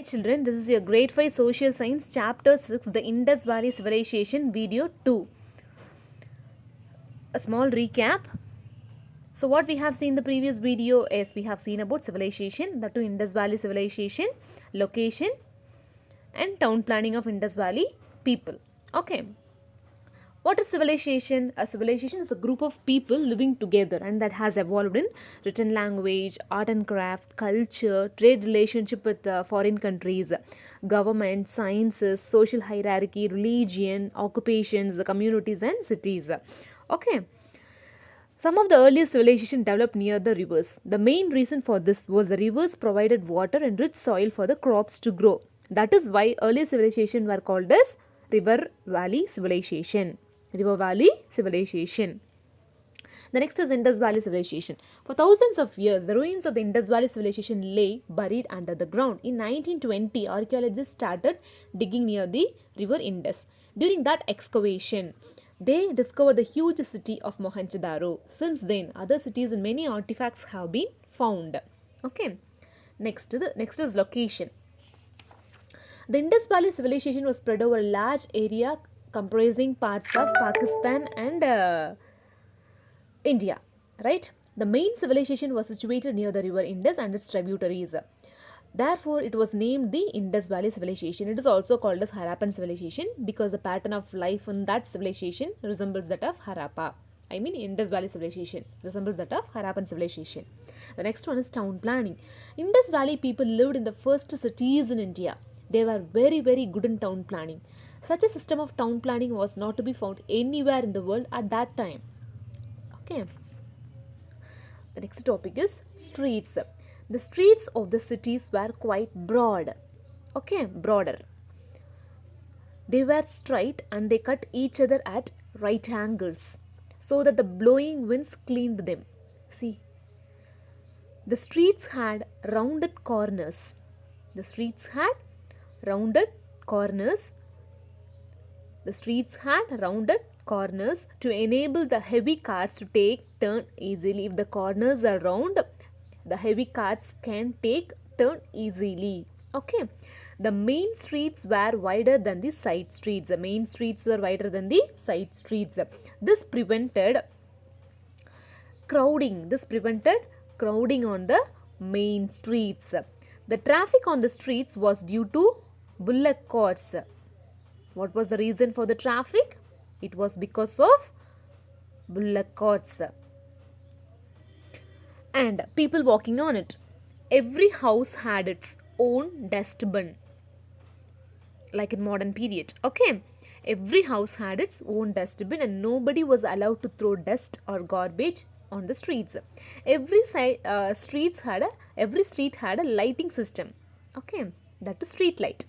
children, this is your grade 5 social science chapter 6, the Indus Valley Civilization, video 2. A small recap. So what we have seen in the previous video is we have seen about civilization, the two Indus Valley civilization, location and town planning of Indus Valley people. Okay. What is civilization? A civilization is a group of people living together and that has evolved in written language, art and craft, culture, trade relationship with foreign countries, government, sciences, social hierarchy, religion, occupations, communities and cities. Okay. Some of the earliest civilization developed near the rivers. The main reason for this was the rivers provided water and rich soil for the crops to grow. That is why early civilization were called as river valley civilization. River Valley civilization. The next is Indus Valley civilization. For thousands of years, the ruins of the Indus Valley civilization lay buried under the ground. In 1920, archaeologists started digging near the river Indus. During that excavation, they discovered the huge city of Mohenjo-daro. Since then, other cities and many artifacts have been found. Okay. Next is location. The Indus Valley civilization was spread over a large area comprising parts of Pakistan and India, right? The main civilization was situated near the river Indus and its tributaries. Therefore, it was named the Indus Valley civilization. It is also called as Harappan civilization because the pattern of life in that civilization resembles that of Harappa. I mean Indus Valley civilization resembles that of Harappan civilization. The next one is town planning. Indus Valley people lived in the first cities in India. They were very good in town planning. Such a system of town planning was not to be found anywhere in the world at that time. Okay. The next topic is streets. The streets of the cities were quite broad. Okay, broader. They were straight and they cut each other at right angles so that the blowing winds cleaned them. See, the streets had rounded corners. The streets had rounded corners. The streets had rounded corners to enable the heavy carts to take turn easily. If the corners are round, the heavy carts can take turn easily. Okay. The main streets were wider than the side streets. The main streets were wider than the side streets. This prevented crowding. This prevented crowding on the main streets. The traffic on the streets was due to bullock carts. What was the reason for the traffic? It was because of bullock carts and people walking on it. Every house had its own dustbin, like in modern period. Okay, every house had its own dustbin and nobody was allowed to throw dust or garbage on the streets. Every street had a lighting system. Okay, that is street light.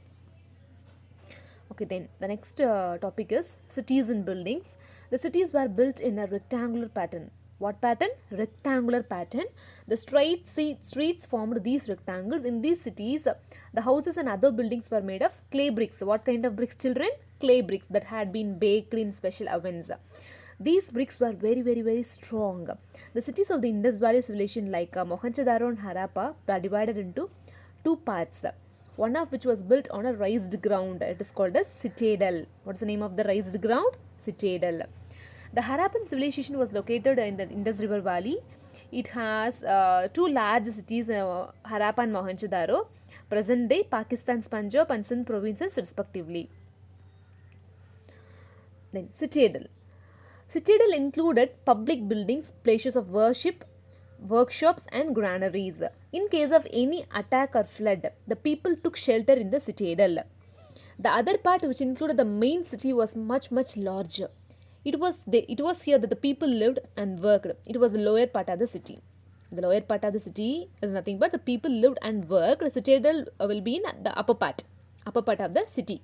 Okay, then the next topic is cities and buildings. The cities were built in a rectangular pattern. What pattern? Rectangular pattern. The straight streets formed these rectangles. In these cities, the houses and other buildings were made of clay bricks. What kind of bricks, children? Clay bricks that had been baked in special ovens. These bricks were very strong. The cities of the Indus Valley civilization like Mohenjo-daro and Harappa were divided into two parts. One of which was built on a raised ground. It is called a citadel. What is the name of the raised ground? Citadel. The Harappan civilization was located in the Indus River Valley. It has two large cities, Harappa and Mohenjo-daro, present day Pakistan's Punjab and Sindh provinces respectively. Then citadel. Citadel included public buildings, places of worship, workshops and granaries. In case of any attack or flood, the people took shelter in the citadel. The other part, which included the main city, was much larger. It was here that the people lived and worked. It was the lower part of the city. The lower part of the city is nothing but the people lived and worked. The citadel will be in the upper part of the city.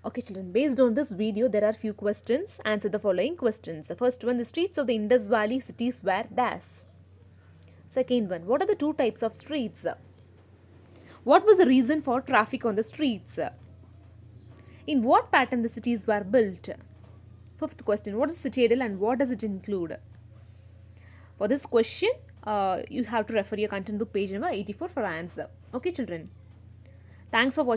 Okay children, based on this video, there are few questions. Answer the following questions. The first one, the streets of the Indus Valley cities were dash. Second one, what are the two types of streets? What was the reason for traffic on the streets? In what pattern the cities were built? Fifth question, what is citadel and what does it include? For this question, you have to refer your content book page number 84 for answer. Okay children, thanks for watching.